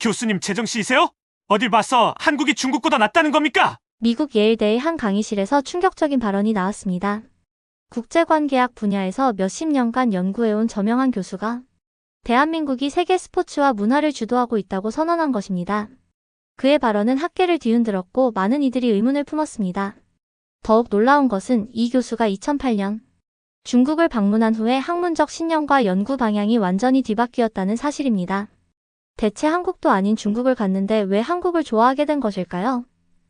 교수님 제정신이세요? 어딜 봐서 한국이 중국보다 낫다는 겁니까? 미국 예일대의 한 강의실에서 충격적인 발언이 나왔습니다. 국제관계학 분야에서 몇십 년간 연구해온 저명한 교수가 대한민국이 세계 스포츠와 문화를 주도하고 있다고 선언한 것입니다. 그의 발언은 학계를 뒤흔들었고 많은 이들이 의문을 품었습니다. 더욱 놀라운 것은 이 교수가 2008년 중국을 방문한 후에 학문적 신념과 연구 방향이 완전히 뒤바뀌었다는 사실입니다. 대체 한국도 아닌 중국을 갔는데 왜 한국을 좋아하게 된 것일까요?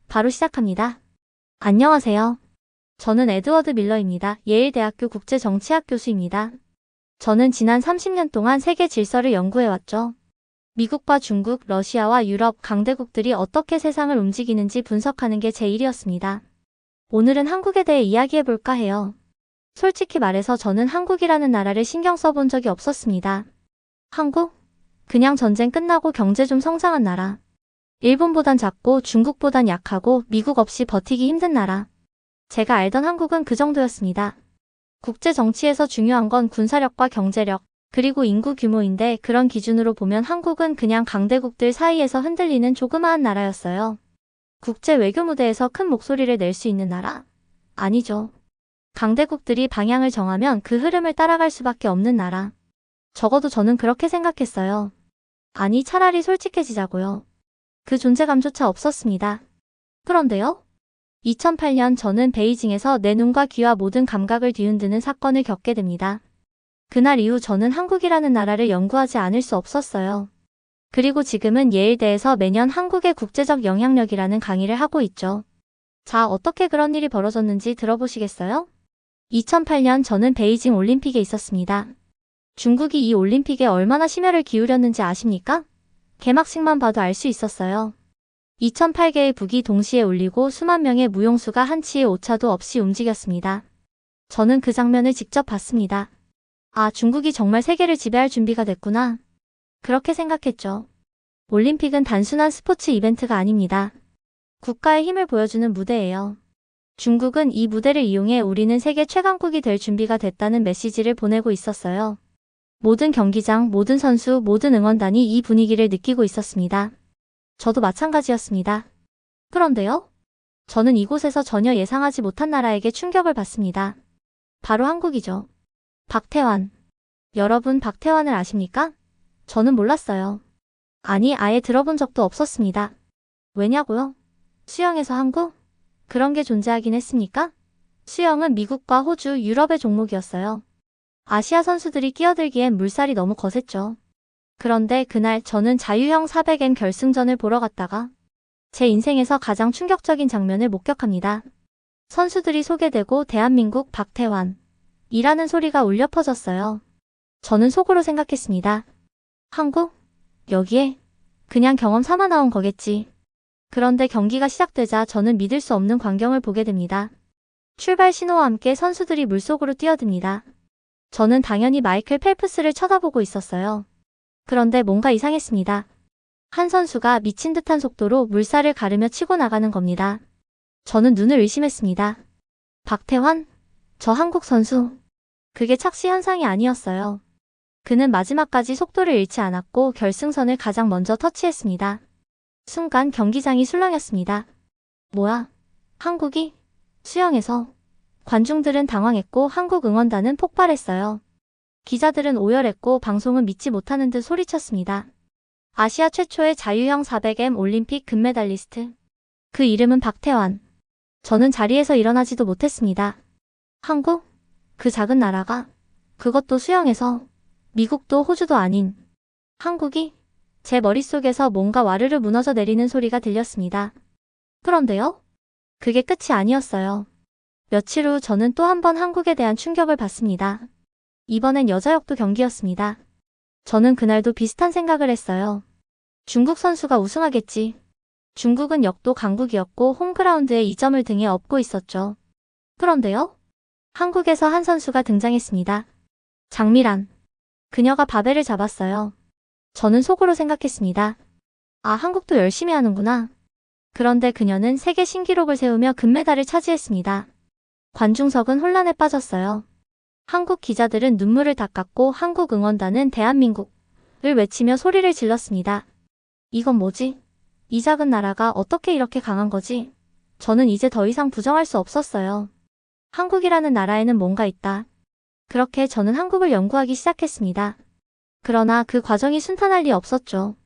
바로 시작합니다. 안녕하세요. 저는 에드워드 밀러입니다. 예일대학교 국제정치학 교수입니다. 저는 지난 30년 동안 세계 질서를 연구해왔죠. 미국과 중국, 러시아와 유럽 강대국들이 어떻게 세상을 움직이는지 분석하는 게 제 일이었습니다. 오늘은 한국에 대해 이야기해볼까 해요. 솔직히 말해서 저는 한국이라는 나라를 신경 써본 적이 없었습니다. 한국? 그냥 전쟁 끝나고 경제 좀 성장한 나라. 일본보단 작고 중국보단 약하고 미국 없이 버티기 힘든 나라. 제가 알던 한국은 그 정도였습니다. 국제 정치에서 중요한 건 군사력과 경제력, 그리고 인구 규모인데 그런 기준으로 보면 한국은 그냥 강대국들 사이에서 흔들리는 조그마한 나라였어요. 국제 외교 무대에서 큰 목소리를 낼 수 있는 나라? 아니죠. 강대국들이 방향을 정하면 그 흐름을 따라갈 수밖에 없는 나라. 적어도 저는 그렇게 생각했어요. 아니, 차라리 솔직해지자고요. 그 존재감조차 없었습니다. 그런데요? 2008년 저는 베이징에서 내 눈과 귀와 모든 감각을 뒤흔드는 사건을 겪게 됩니다. 그날 이후 저는 한국이라는 나라를 연구하지 않을 수 없었어요. 그리고 지금은 예일대에서 매년 한국의 국제적 영향력이라는 강의를 하고 있죠. 자, 어떻게 그런 일이 벌어졌는지 들어보시겠어요? 2008년 저는 베이징 올림픽에 있었습니다. 중국이 이 올림픽에 얼마나 심혈을 기울였는지 아십니까? 개막식만 봐도 알 수 있었어요. 2008개의 북이 동시에 울리고 수만 명의 무용수가 한치의 오차도 없이 움직였습니다. 저는 그 장면을 직접 봤습니다. 아, 중국이 정말 세계를 지배할 준비가 됐구나. 그렇게 생각했죠. 올림픽은 단순한 스포츠 이벤트가 아닙니다. 국가의 힘을 보여주는 무대예요. 중국은 이 무대를 이용해 우리는 세계 최강국이 될 준비가 됐다는 메시지를 보내고 있었어요. 모든 경기장, 모든 선수, 모든 응원단이 이 분위기를 느끼고 있었습니다. 저도 마찬가지였습니다. 그런데요? 저는 이곳에서 전혀 예상하지 못한 나라에게 충격을 받습니다. 바로 한국이죠. 박태환. 여러분 박태환을 아십니까? 저는 몰랐어요. 아니, 아예 들어본 적도 없었습니다. 왜냐고요? 수영에서 한국? 그런 게 존재하긴 했습니까? 수영은 미국과 호주, 유럽의 종목이었어요. 아시아 선수들이 끼어들기엔 물살이 너무 거셌죠. 그런데 그날 저는 자유형 400m 결승전을 보러 갔다가 제 인생에서 가장 충격적인 장면을 목격합니다. 선수들이 소개되고 대한민국 박태환 이라는 소리가 울려 퍼졌어요. 저는 속으로 생각했습니다. 한국? 여기에? 그냥 경험 삼아 나온 거겠지. 그런데 경기가 시작되자 저는 믿을 수 없는 광경을 보게 됩니다. 출발 신호와 함께 선수들이 물속으로 뛰어듭니다. 저는 당연히 마이클 펠프스를 쳐다보고 있었어요. 그런데 뭔가 이상했습니다. 한 선수가 미친 듯한 속도로 물살을 가르며 치고 나가는 겁니다. 저는 눈을 의심했습니다. 박태환? 저 한국 선수. 그게 착시 현상이 아니었어요. 그는 마지막까지 속도를 잃지 않았고 결승선을 가장 먼저 터치했습니다. 순간 경기장이 술렁였습니다. 뭐야? 한국이? 수영에서. 관중들은 당황했고 한국 응원단은 폭발했어요. 기자들은 오열했고 방송은 믿지 못하는 듯 소리쳤습니다. 아시아 최초의 자유형 400m 올림픽 금메달리스트. 그 이름은 박태환. 저는 자리에서 일어나지도 못했습니다. 한국? 그 작은 나라가? 그것도 수영에서. 미국도 호주도 아닌. 한국이? 제 머릿속에서 뭔가 와르르 무너져 내리는 소리가 들렸습니다. 그런데요? 그게 끝이 아니었어요. 며칠 후 저는 또 한 번 한국에 대한 충격을 받습니다. 이번엔 여자역도 경기였습니다. 저는 그날도 비슷한 생각을 했어요. 중국 선수가 우승하겠지. 중국은 역도 강국이었고 홈그라운드에 2점을 등에 업고 있었죠. 그런데요? 한국에서 한 선수가 등장했습니다. 장미란. 그녀가 바벨을 잡았어요. 저는 속으로 생각했습니다. 아, 한국도 열심히 하는구나. 그런데 그녀는 세계 신기록을 세우며 금메달을 차지했습니다. 관중석은 혼란에 빠졌어요. 한국 기자들은 눈물을 닦았고 한국 응원단은 대한민국을 외치며 소리를 질렀습니다. 이건 뭐지? 이 작은 나라가 어떻게 이렇게 강한 거지? 저는 이제 더 이상 부정할 수 없었어요. 한국이라는 나라에는 뭔가 있다. 그렇게 저는 한국을 연구하기 시작했습니다. 그러나 그 과정이 순탄할 리 없었죠.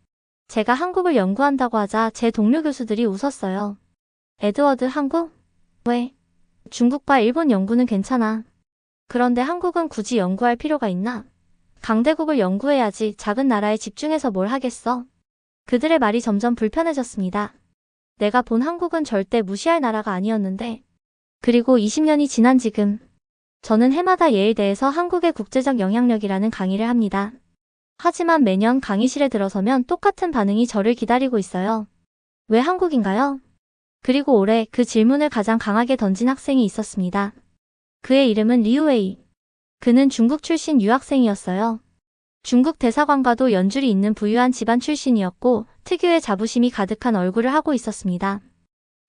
제가 한국을 연구한다고 하자 제 동료 교수들이 웃었어요. 에드워드, 한국? 왜? 중국과 일본 연구는 괜찮아. 그런데 한국은 굳이 연구할 필요가 있나? 강대국을 연구해야지 작은 나라에 집중해서 뭘 하겠어? 그들의 말이 점점 불편해졌습니다. 내가 본 한국은 절대 무시할 나라가 아니었는데. 그리고 20년이 지난 지금, 저는 해마다 예일대에서 한국의 국제적 영향력이라는 강의를 합니다. 하지만 매년 강의실에 들어서면 똑같은 반응이 저를 기다리고 있어요. 왜 한국인가요? 그리고 올해 그 질문을 가장 강하게 던진 학생이 있었습니다. 그의 이름은 리우웨이. 그는 중국 출신 유학생이었어요. 중국 대사관과도 연줄이 있는 부유한 집안 출신이었고 특유의 자부심이 가득한 얼굴을 하고 있었습니다.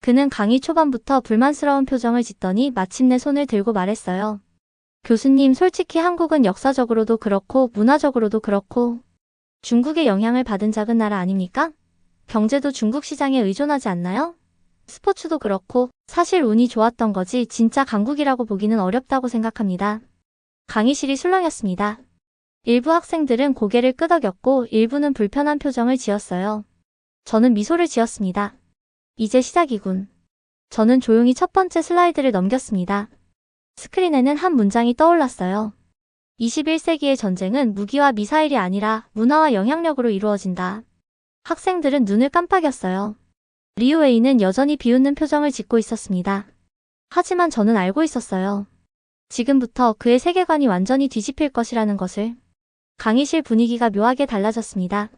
그는 강의 초반부터 불만스러운 표정을 짓더니 마침내 손을 들고 말했어요. 교수님, 솔직히 한국은 역사적으로도 그렇고 문화적으로도 그렇고 중국의 영향을 받은 작은 나라 아닙니까? 경제도 중국 시장에 의존하지 않나요? 스포츠도 그렇고 사실 운이 좋았던 거지 진짜 강국이라고 보기는 어렵다고 생각합니다. 강의실이 술렁였습니다. 일부 학생들은 고개를 끄덕였고 일부는 불편한 표정을 지었어요. 저는 미소를 지었습니다. 이제 시작이군. 저는 조용히 첫 번째 슬라이드를 넘겼습니다. 스크린에는 한 문장이 떠올랐어요. 21세기의 전쟁은 무기와 미사일이 아니라 문화와 영향력으로 이루어진다. 학생들은 눈을 깜빡였어요. 리우웨이는 여전히 비웃는 표정을 짓고 있었습니다. 하지만 저는 알고 있었어요. 지금부터 그의 세계관이 완전히 뒤집힐 것이라는 것을. 강의실 분위기가 묘하게 달라졌습니다.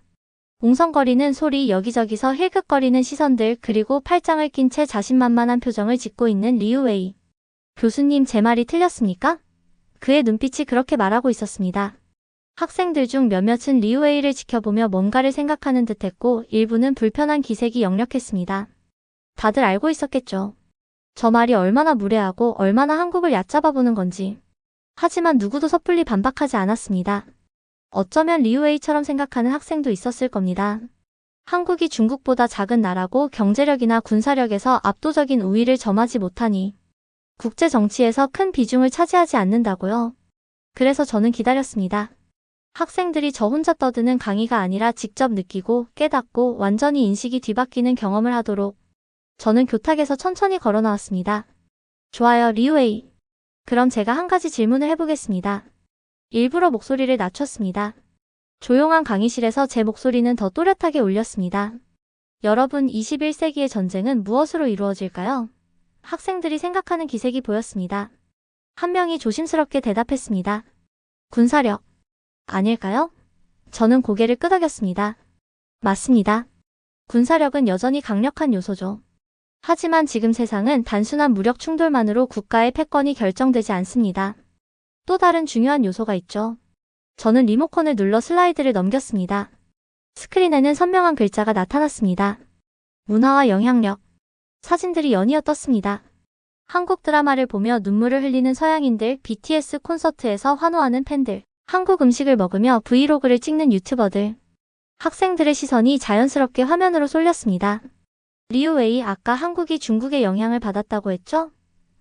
웅성거리는 소리, 여기저기서 힐끗거리는 시선들, 그리고 팔짱을 낀 채 자신만만한 표정을 짓고 있는 리우웨이. 교수님, 제 말이 틀렸습니까? 그의 눈빛이 그렇게 말하고 있었습니다. 학생들 중 몇몇은 리우웨이를 지켜보며 뭔가를 생각하는 듯했고 일부는 불편한 기색이 역력했습니다. 다들 알고 있었겠죠. 저 말이 얼마나 무례하고 얼마나 한국을 얕잡아보는 건지. 하지만 누구도 섣불리 반박하지 않았습니다. 어쩌면 리우웨이처럼 생각하는 학생도 있었을 겁니다. 한국이 중국보다 작은 나라고 경제력이나 군사력에서 압도적인 우위를 점하지 못하니 국제 정치에서 큰 비중을 차지하지 않는다고요. 그래서 저는 기다렸습니다. 학생들이 저 혼자 떠드는 강의가 아니라 직접 느끼고 깨닫고 완전히 인식이 뒤바뀌는 경험을 하도록. 저는 교탁에서 천천히 걸어 나왔습니다. 좋아요, 리우웨이. 그럼 제가 한 가지 질문을 해보겠습니다. 일부러 목소리를 낮췄습니다. 조용한 강의실에서 제 목소리는 더 또렷하게 울렸습니다. 여러분, 21세기의 전쟁은 무엇으로 이루어질까요? 학생들이 생각하는 기색이 보였습니다. 한 명이 조심스럽게 대답했습니다. 군사력. 아닐까요? 저는 고개를 끄덕였습니다. 맞습니다. 군사력은 여전히 강력한 요소죠. 하지만 지금 세상은 단순한 무력 충돌만으로 국가의 패권이 결정되지 않습니다. 또 다른 중요한 요소가 있죠. 저는 리모컨을 눌러 슬라이드를 넘겼습니다. 스크린에는 선명한 글자가 나타났습니다. 문화와 영향력. 사진들이 연이어 떴습니다. 한국 드라마를 보며 눈물을 흘리는 서양인들, BTS 콘서트에서 환호하는 팬들, 한국 음식을 먹으며 브이로그를 찍는 유튜버들. 학생들의 시선이 자연스럽게 화면으로 쏠렸습니다. 리우웨이, 아까 한국이 중국의 영향을 받았다고 했죠?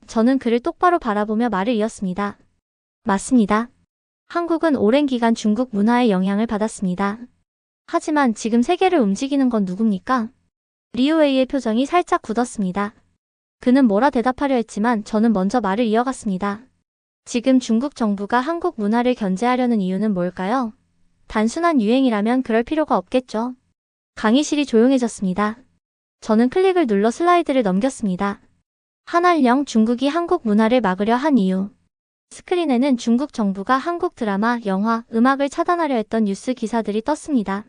저는 그를 똑바로 바라보며 말을 이었습니다. 맞습니다. 한국은 오랜 기간 중국 문화의 영향을 받았습니다. 하지만 지금 세계를 움직이는 건 누굽니까? 리우웨이의 표정이 살짝 굳었습니다. 그는 뭐라 대답하려 했지만 저는 먼저 말을 이어갔습니다. 지금 중국 정부가 한국 문화를 견제하려는 이유는 뭘까요? 단순한 유행이라면 그럴 필요가 없겠죠. 강의실이 조용해졌습니다. 저는 클릭을 눌러 슬라이드를 넘겼습니다. 한알령, 중국이 한국 문화를 막으려 한 이유. 스크린에는 중국 정부가 한국 드라마, 영화, 음악을 차단하려 했던 뉴스 기사들이 떴습니다.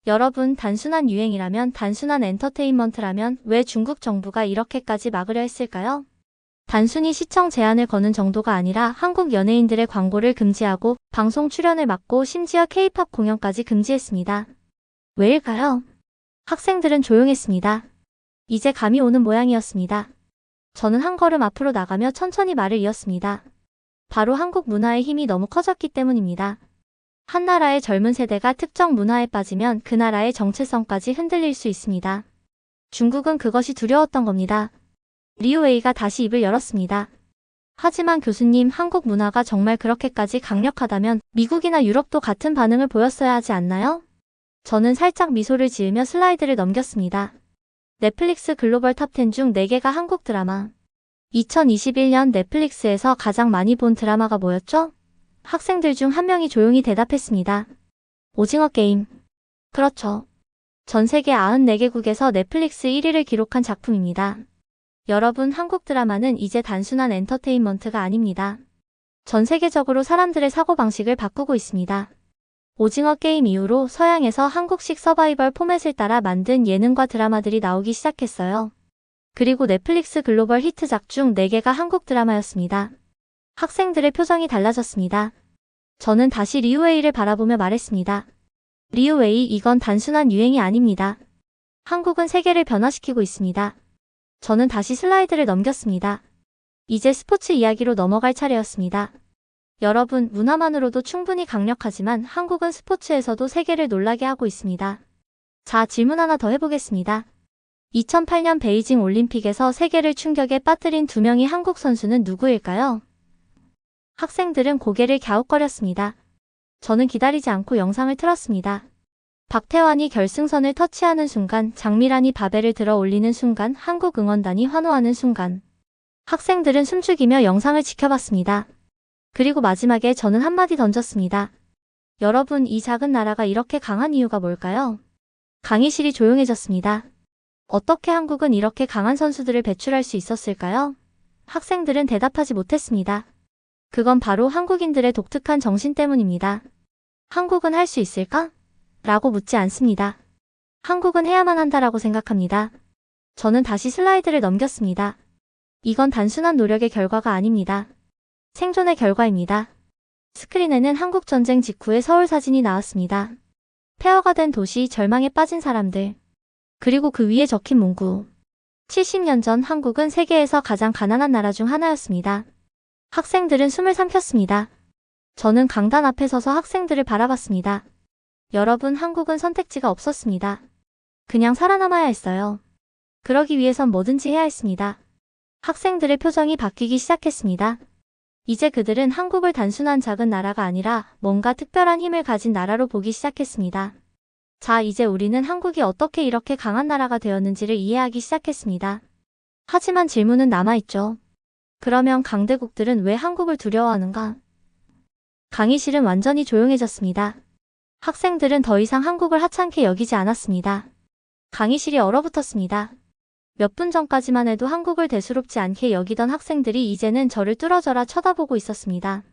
여러분, 단순한 유행이라면, 단순한 엔터테인먼트라면 왜 중국 정부가 이렇게까지 막으려 했을까요? 단순히 시청 제한을 거는 정도가 아니라 한국 연예인들의 광고를 금지하고 방송 출연을 막고 심지어 K-팝 공연까지 금지했습니다. 왜일까요? 학생들은 조용했습니다. 이제 감이 오는 모양이었습니다. 저는 한 걸음 앞으로 나가며 천천히 말을 이었습니다. 바로 한국 문화의 힘이 너무 커졌기 때문입니다. 한 나라의 젊은 세대가 특정 문화에 빠지면 그 나라의 정체성까지 흔들릴 수 있습니다. 중국은 그것이 두려웠던 겁니다. 리우웨이가 다시 입을 열었습니다. 하지만 교수님, 한국 문화가 정말 그렇게까지 강력하다면 미국이나 유럽도 같은 반응을 보였어야 하지 않나요? 저는 살짝 미소를 지으며 슬라이드를 넘겼습니다. 넷플릭스 글로벌 탑10 중 4개가 한국 드라마. 2021년 넷플릭스에서 가장 많이 본 드라마가 뭐였죠? 학생들 중 한 명이 조용히 대답했습니다. 오징어 게임. 그렇죠. 전 세계 94개국에서 넷플릭스 1위를 기록한 작품입니다. 여러분, 한국 드라마는 이제 단순한 엔터테인먼트가 아닙니다. 전 세계적으로 사람들의 사고방식을 바꾸고 있습니다. 오징어 게임 이후로 서양에서 한국식 서바이벌 포맷을 따라 만든 예능과 드라마들이 나오기 시작했어요. 그리고 넷플릭스 글로벌 히트작 중 4개가 한국 드라마였습니다. 학생들의 표정이 달라졌습니다. 저는 다시 리우웨이를 바라보며 말했습니다. 리우웨이, 이건 단순한 유행이 아닙니다. 한국은 세계를 변화시키고 있습니다. 저는 다시 슬라이드를 넘겼습니다. 이제 스포츠 이야기로 넘어갈 차례였습니다. 여러분, 문화만으로도 충분히 강력하지만 한국은 스포츠에서도 세계를 놀라게 하고 있습니다. 자, 질문 하나 더 해보겠습니다. 2008년 베이징 올림픽에서 세계를 충격에 빠뜨린 2명의 한국 선수는 누구일까요? 학생들은 고개를 갸웃거렸습니다. 저는 기다리지 않고 영상을 틀었습니다. 박태환이 결승선을 터치하는 순간, 장미란이 바벨을 들어 올리는 순간, 한국 응원단이 환호하는 순간. 학생들은 숨죽이며 영상을 지켜봤습니다. 그리고 마지막에 저는 한마디 던졌습니다. 여러분, 이 작은 나라가 이렇게 강한 이유가 뭘까요? 강의실이 조용해졌습니다. 어떻게 한국은 이렇게 강한 선수들을 배출할 수 있었을까요? 학생들은 대답하지 못했습니다. 그건 바로 한국인들의 독특한 정신 때문입니다. 한국은 할 수 있을까? 라고 묻지 않습니다. 한국은 해야만 한다라고 생각합니다. 저는 다시 슬라이드를 넘겼습니다. 이건 단순한 노력의 결과가 아닙니다. 생존의 결과입니다. 스크린에는 한국전쟁 직후의 서울 사진이 나왔습니다. 폐허가 된 도시, 절망에 빠진 사람들. 그리고 그 위에 적힌 문구. 70년 전 한국은 세계에서 가장 가난한 나라 중 하나였습니다. 학생들은 숨을 삼켰습니다. 저는 강단 앞에 서서 학생들을 바라봤습니다. 여러분, 한국은 선택지가 없었습니다. 그냥 살아남아야 했어요. 그러기 위해선 뭐든지 해야 했습니다. 학생들의 표정이 바뀌기 시작했습니다. 이제 그들은 한국을 단순한 작은 나라가 아니라 뭔가 특별한 힘을 가진 나라로 보기 시작했습니다. 자, 이제 우리는 한국이 어떻게 이렇게 강한 나라가 되었는지를 이해하기 시작했습니다. 하지만 질문은 남아있죠. 그러면 강대국들은 왜 한국을 두려워하는가? 강의실은 완전히 조용해졌습니다. 학생들은 더 이상 한국을 하찮게 여기지 않았습니다. 강의실이 얼어붙었습니다. 몇 분 전까지만 해도 한국을 대수롭지 않게 여기던 학생들이 이제는 저를 뚫어져라 쳐다보고 있었습니다.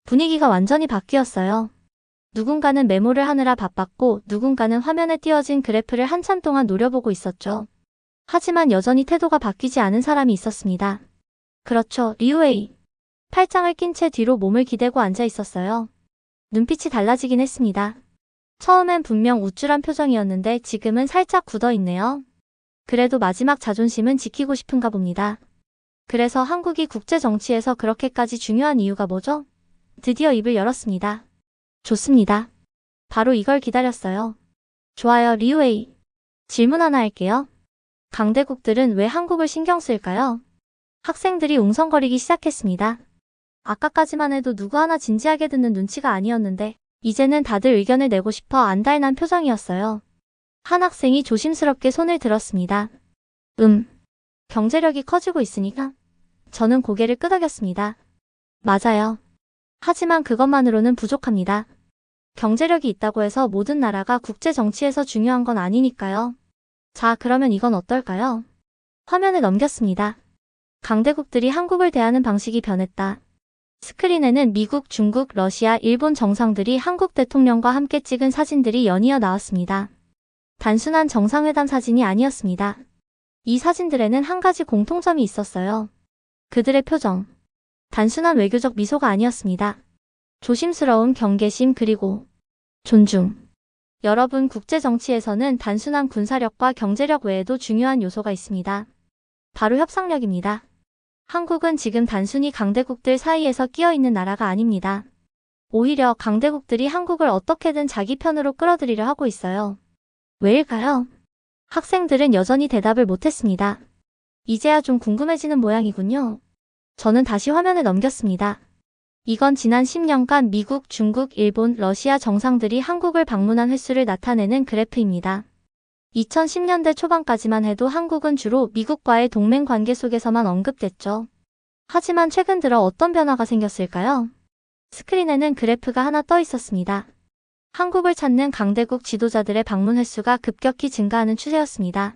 분위기가 완전히 바뀌었어요. 누군가는 메모를 하느라 바빴고 누군가는 화면에 띄어진 그래프를 한참 동안 노려보고 있었죠. 하지만 여전히 태도가 바뀌지 않은 사람이 있었습니다. 그렇죠, 리우웨이. 팔짱을 낀 채 뒤로 몸을 기대고 앉아 있었어요. 눈빛이 달라지긴 했습니다. 처음엔 분명 우쭐한 표정이었는데 지금은 살짝 굳어있네요. 그래도 마지막 자존심은 지키고 싶은가 봅니다. 그래서 한국이 국제 정치에서 그렇게까지 중요한 이유가 뭐죠? 드디어 입을 열었습니다. 좋습니다. 바로 이걸 기다렸어요. 좋아요, 리우웨이. 질문 하나 할게요. 강대국들은 왜 한국을 신경 쓸까요? 학생들이 웅성거리기 시작했습니다. 아까까지만 해도 누구 하나 진지하게 듣는 눈치가 아니었는데 이제는 다들 의견을 내고 싶어 안달난 표정이었어요. 한 학생이 조심스럽게 손을 들었습니다. 경제력이 커지고 있으니까? 저는 고개를 끄덕였습니다. 맞아요. 하지만 그것만으로는 부족합니다. 경제력이 있다고 해서 모든 나라가 국제 정치에서 중요한 건 아니니까요. 자, 그러면 이건 어떨까요? 화면을 넘겼습니다. 강대국들이 한국을 대하는 방식이 변했다. 스크린에는 미국, 중국, 러시아, 일본 정상들이 한국 대통령과 함께 찍은 사진들이 연이어 나왔습니다. 단순한 정상회담 사진이 아니었습니다. 이 사진들에는 한 가지 공통점이 있었어요. 그들의 표정. 단순한 외교적 미소가 아니었습니다. 조심스러운 경계심 그리고 존중. 여러분, 국제 정치에서는 단순한 군사력과 경제력 외에도 중요한 요소가 있습니다. 바로 협상력입니다. 한국은 지금 단순히 강대국들 사이에서 끼어 있는 나라가 아닙니다. 오히려 강대국들이 한국을 어떻게든 자기 편으로 끌어들이려 하고 있어요. 왜일까요? 학생들은 여전히 대답을 못했습니다. 이제야 좀 궁금해지는 모양이군요. 저는 다시 화면을 넘겼습니다. 이건 지난 10년간 미국, 중국, 일본, 러시아 정상들이 한국을 방문한 횟수를 나타내는 그래프입니다. 2010년대 초반까지만 해도 한국은 주로 미국과의 동맹 관계 속에서만 언급됐죠. 하지만 최근 들어 어떤 변화가 생겼을까요? 스크린에는 그래프가 하나 떠 있었습니다. 한국을 찾는 강대국 지도자들의 방문 횟수가 급격히 증가하는 추세였습니다.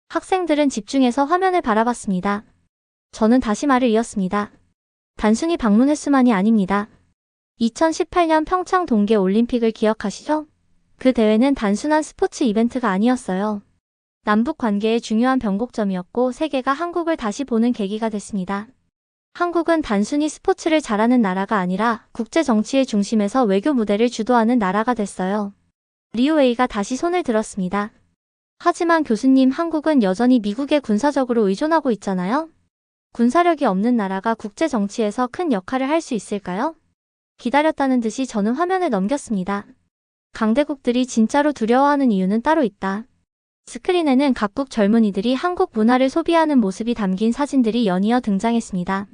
학생들은 집중해서 화면을 바라봤습니다. 저는 다시 말을 이었습니다. 단순히 방문 횟수만이 아닙니다. 2018년 평창 동계 올림픽을 기억하시죠? 그 대회는 단순한 스포츠 이벤트가 아니었어요. 남북 관계의 중요한 변곡점이었고 세계가 한국을 다시 보는 계기가 됐습니다. 한국은 단순히 스포츠를 잘하는 나라가 아니라 국제 정치의 중심에서 외교 무대를 주도하는 나라가 됐어요. 리우웨이가 다시 손을 들었습니다. 하지만 교수님, 한국은 여전히 미국에 군사적으로 의존하고 있잖아요? 군사력이 없는 나라가 국제 정치에서 큰 역할을 할 수 있을까요? 기다렸다는 듯이 저는 화면을 넘겼습니다. 강대국들이 진짜로 두려워하는 이유는 따로 있다. 스크린에는 각국 젊은이들이 한국 문화를 소비하는 모습이 담긴 사진들이 연이어 등장했습니다.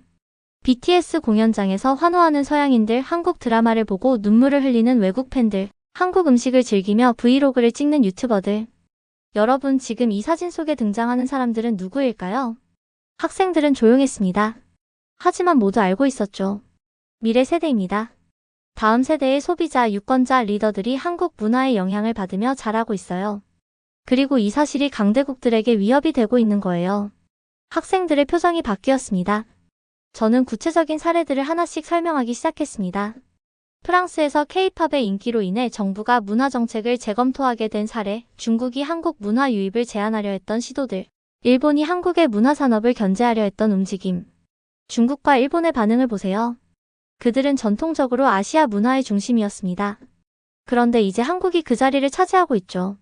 BTS 공연장에서 환호하는 서양인들, 한국 드라마를 보고 눈물을 흘리는 외국 팬들, 한국 음식을 즐기며 브이로그를 찍는 유튜버들. 여러분, 지금 이 사진 속에 등장하는 사람들은 누구일까요? 학생들은 조용했습니다. 하지만 모두 알고 있었죠. 미래 세대입니다. 다음 세대의 소비자, 유권자, 리더들이 한국 문화의 영향을 받으며 자라고 있어요. 그리고 이 사실이 강대국들에게 위협이 되고 있는 거예요. 학생들의 표정이 바뀌었습니다. 저는 구체적인 사례들을 하나씩 설명하기 시작했습니다. 프랑스에서 K-팝의 인기로 인해 정부가 문화 정책을 재검토하게 된 사례, 중국이 한국 문화 유입을 제한하려 했던 시도들, 일본이 한국의 문화 산업을 견제하려 했던 움직임. 중국과 일본의 반응을 보세요. 그들은 전통적으로 아시아 문화의 중심이었습니다. 그런데 이제 한국이 그 자리를 차지하고 있죠.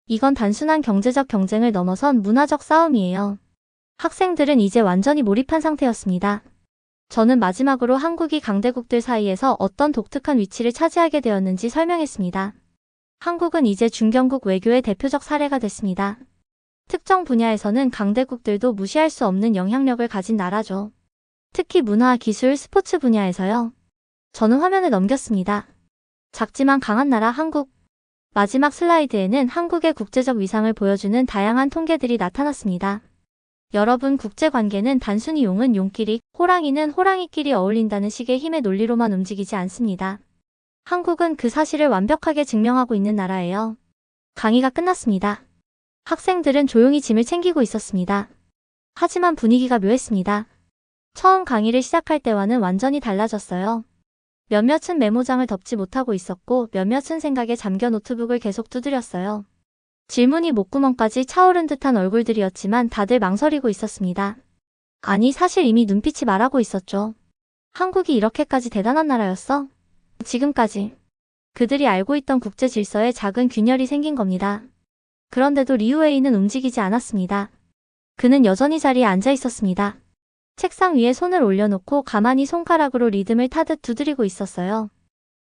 이건 단순한 경제적 경쟁을 넘어선 문화적 싸움이에요. 학생들은 이제 완전히 몰입한 상태였습니다. 저는 마지막으로 한국이 강대국들 사이에서 어떤 독특한 위치를 차지하게 되었는지 설명했습니다. 한국은 이제 중견국 외교의 대표적 사례가 됐습니다. 특정 분야에서는 강대국들도 무시할 수 없는 영향력을 가진 나라죠. 특히 문화, 기술, 스포츠 분야에서요. 저는 화면을 넘겼습니다. 작지만 강한 나라 한국. 마지막 슬라이드에는 한국의 국제적 위상을 보여주는 다양한 통계들이 나타났습니다. 여러분, 국제관계는 단순히 용은 용끼리, 호랑이는 호랑이끼리 어울린다는 식의 힘의 논리로만 움직이지 않습니다. 한국은 그 사실을 완벽하게 증명하고 있는 나라예요. 강의가 끝났습니다. 학생들은 조용히 짐을 챙기고 있었습니다. 하지만 분위기가 묘했습니다. 처음 강의를 시작할 때와는 완전히 달라졌어요. 몇몇은 메모장을 덮지 못하고 있었고 몇몇은 생각에 잠겨 노트북을 계속 두드렸어요. 질문이 목구멍까지 차오른 듯한 얼굴들이었지만 다들 망설이고 있었습니다. 아니, 사실 이미 눈빛이 말하고 있었죠. 한국이 이렇게까지 대단한 나라였어? 지금까지. 그들이 알고 있던 국제 질서에 작은 균열이 생긴 겁니다. 그런데도 리우웨이는 움직이지 않았습니다. 그는 여전히 자리에 앉아 있었습니다. 책상 위에 손을 올려놓고 가만히 손가락으로 리듬을 타듯 두드리고 있었어요.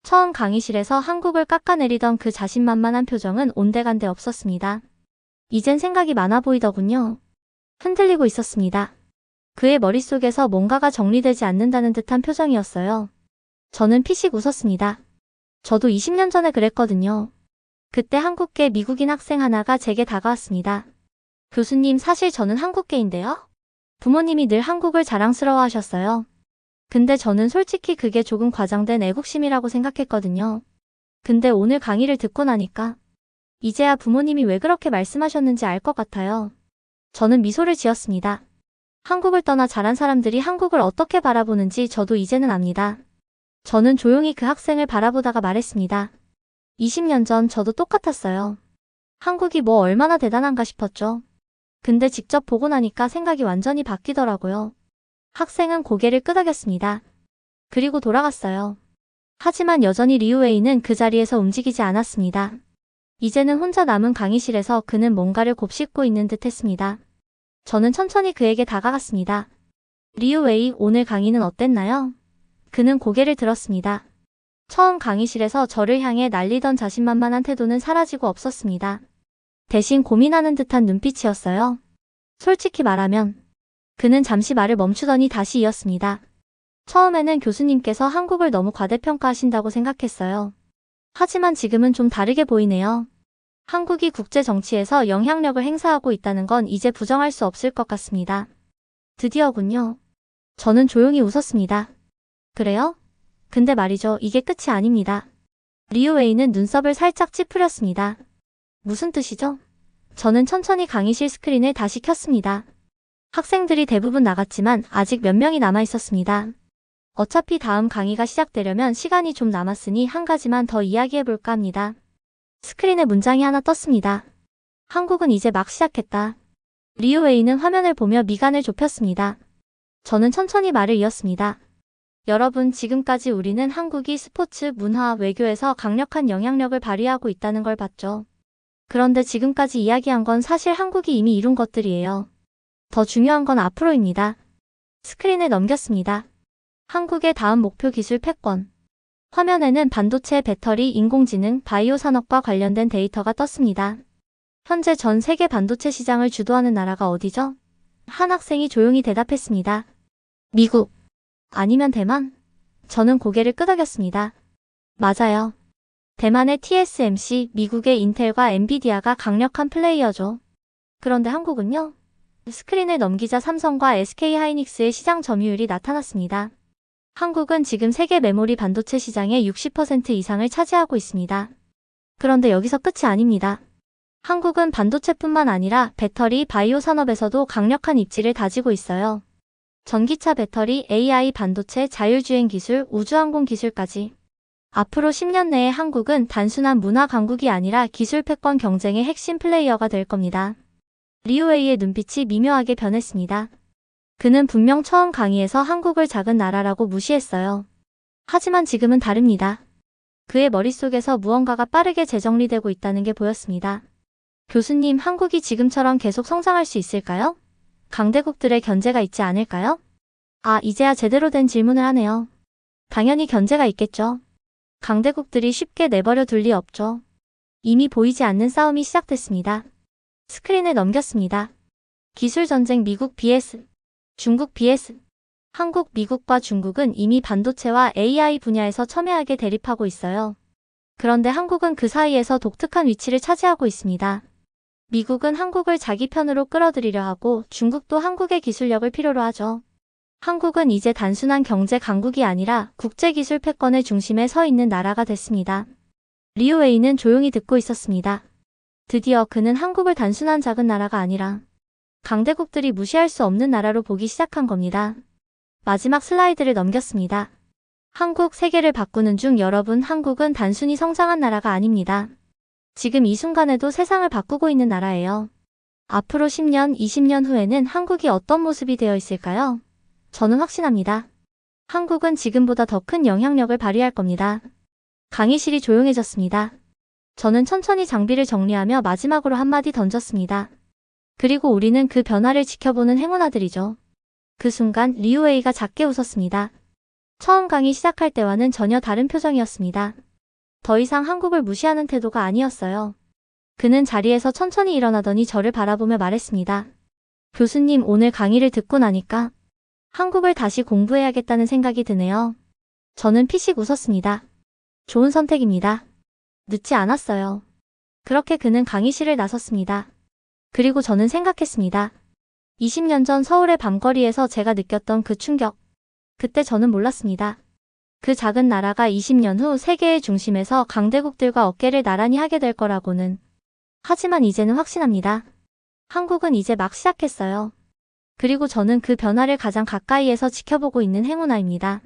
처음 강의실에서 한국을 깎아내리던 그 자신만만한 표정은 온데간데 없었습니다. 이젠 생각이 많아 보이더군요. 흔들리고 있었습니다. 그의 머릿속에서 뭔가가 정리되지 않는다는 듯한 표정이었어요. 저는 피식 웃었습니다. 저도 20년 전에 그랬거든요. 그때 한국계 미국인 학생 하나가 제게 다가왔습니다. 교수님, 사실 저는 한국계인데요. 부모님이 늘 한국을 자랑스러워하셨어요. 근데 저는 솔직히 그게 조금 과장된 애국심이라고 생각했거든요. 근데 오늘 강의를 듣고 나니까 이제야 부모님이 왜 그렇게 말씀하셨는지 알 것 같아요. 저는 미소를 지었습니다. 한국을 떠나 자란 사람들이 한국을 어떻게 바라보는지 저도 이제는 압니다. 저는 조용히 그 학생을 바라보다가 말했습니다. 20년 전 저도 똑같았어요. 한국이 뭐 얼마나 대단한가 싶었죠. 근데 직접 보고 나니까 생각이 완전히 바뀌더라고요. 학생은 고개를 끄덕였습니다. 그리고 돌아갔어요. 하지만 여전히 리우웨이는 그 자리에서 움직이지 않았습니다. 이제는 혼자 남은 강의실에서 그는 뭔가를 곱씹고 있는 듯 했습니다. 저는 천천히 그에게 다가갔습니다. 리우웨이, 오늘 강의는 어땠나요? 그는 고개를 들었습니다. 처음 강의실에서 저를 향해 날리던 자신만만한 태도는 사라지고 없었습니다. 대신 고민하는 듯한 눈빛이었어요. 솔직히 말하면 그는 잠시 말을 멈추더니 다시 이었습니다. 처음에는 교수님께서 한국을 너무 과대평가하신다고 생각했어요. 하지만 지금은 좀 다르게 보이네요. 한국이 국제 정치에서 영향력을 행사하고 있다는 건 이제 부정할 수 없을 것 같습니다. 드디어군요. 저는 조용히 웃었습니다. 그래요? 근데 말이죠, 이게 끝이 아닙니다. 리우웨이는 눈썹을 살짝 찌푸렸습니다. 무슨 뜻이죠? 저는 천천히 강의실 스크린을 다시 켰습니다. 학생들이 대부분 나갔지만 아직 몇 명이 남아 있었습니다. 어차피 다음 강의가 시작되려면 시간이 좀 남았으니 한 가지만 더 이야기해볼까 합니다. 스크린에 문장이 하나 떴습니다. 한국은 이제 막 시작했다. 리우웨이는 화면을 보며 미간을 좁혔습니다. 저는 천천히 말을 이었습니다. 여러분, 지금까지 우리는 한국이 스포츠, 문화, 외교에서 강력한 영향력을 발휘하고 있다는 걸 봤죠. 그런데 지금까지 이야기한 건 사실 한국이 이미 이룬 것들이에요. 더 중요한 건 앞으로입니다. 스크린을 넘겼습니다. 한국의 다음 목표 기술 패권. 화면에는 반도체, 배터리, 인공지능, 바이오 산업과 관련된 데이터가 떴습니다. 현재 전 세계 반도체 시장을 주도하는 나라가 어디죠? 한 학생이 조용히 대답했습니다. 미국. 아니면 대만? 저는 고개를 끄덕였습니다. 맞아요. 대만의 TSMC, 미국의 인텔과 엔비디아가 강력한 플레이어죠. 그런데 한국은요? 스크린을 넘기자 삼성과 SK하이닉스의 시장 점유율이 나타났습니다. 한국은 지금 세계 메모리 반도체 시장의 60% 이상을 차지하고 있습니다. 그런데 여기서 끝이 아닙니다. 한국은 반도체뿐만 아니라 배터리, 바이오 산업에서도 강력한 입지를 다지고 있어요. 전기차 배터리, AI 반도체, 자율주행 기술, 우주항공 기술까지. 앞으로 10년 내에 한국은 단순한 문화 강국이 아니라 기술 패권 경쟁의 핵심 플레이어가 될 겁니다. 리우웨이의 눈빛이 미묘하게 변했습니다. 그는 분명 처음 강의에서 한국을 작은 나라라고 무시했어요. 하지만 지금은 다릅니다. 그의 머릿속에서 무언가가 빠르게 재정리되고 있다는 게 보였습니다. 교수님, 한국이 지금처럼 계속 성장할 수 있을까요? 강대국들의 견제가 있지 않을까요? 아, 이제야 제대로 된 질문을 하네요. 당연히 견제가 있겠죠. 강대국들이 쉽게 내버려 둘 리 없죠. 이미 보이지 않는 싸움이 시작됐습니다. 스크린을 넘겼습니다. 기술 전쟁 미국 vs 중국 vs 한국, 미국과 중국은 이미 반도체와 AI 분야에서 첨예하게 대립하고 있어요. 그런데 한국은 그 사이에서 독특한 위치를 차지하고 있습니다. 미국은 한국을 자기 편으로 끌어들이려 하고 중국도 한국의 기술력을 필요로 하죠. 한국은 이제 단순한 경제 강국이 아니라 국제기술 패권의 중심에 서 있는 나라가 됐습니다. 리우웨이는 조용히 듣고 있었습니다. 드디어 그는 한국을 단순한 작은 나라가 아니라 강대국들이 무시할 수 없는 나라로 보기 시작한 겁니다. 마지막 슬라이드를 넘겼습니다. 한국, 세계를 바꾸는 중 여러분, 한국은 단순히 성장한 나라가 아닙니다. 지금 이 순간에도 세상을 바꾸고 있는 나라예요. 앞으로 10년, 20년 후에는 한국이 어떤 모습이 되어 있을까요? 저는 확신합니다. 한국은 지금보다 더 큰 영향력을 발휘할 겁니다. 강의실이 조용해졌습니다. 저는 천천히 장비를 정리하며 마지막으로 한마디 던졌습니다. 그리고 우리는 그 변화를 지켜보는 행운아들이죠. 그 순간 리우웨이가 작게 웃었습니다. 처음 강의 시작할 때와는 전혀 다른 표정이었습니다. 더 이상 한국을 무시하는 태도가 아니었어요. 그는 자리에서 천천히 일어나더니 저를 바라보며 말했습니다. 교수님, 오늘 강의를 듣고 나니까 한국을 다시 공부해야겠다는 생각이 드네요. 저는 피식 웃었습니다. 좋은 선택입니다. 늦지 않았어요. 그렇게 그는 강의실을 나섰습니다. 그리고 저는 생각했습니다. 20년 전 서울의 밤거리에서 제가 느꼈던 그 충격. 그때 저는 몰랐습니다. 그 작은 나라가 20년 후 세계의 중심에서 강대국들과 어깨를 나란히 하게 될 거라고는. 하지만 이제는 확신합니다. 한국은 이제 막 시작했어요. 그리고 저는 그 변화를 가장 가까이에서 지켜보고 있는 행운아입니다.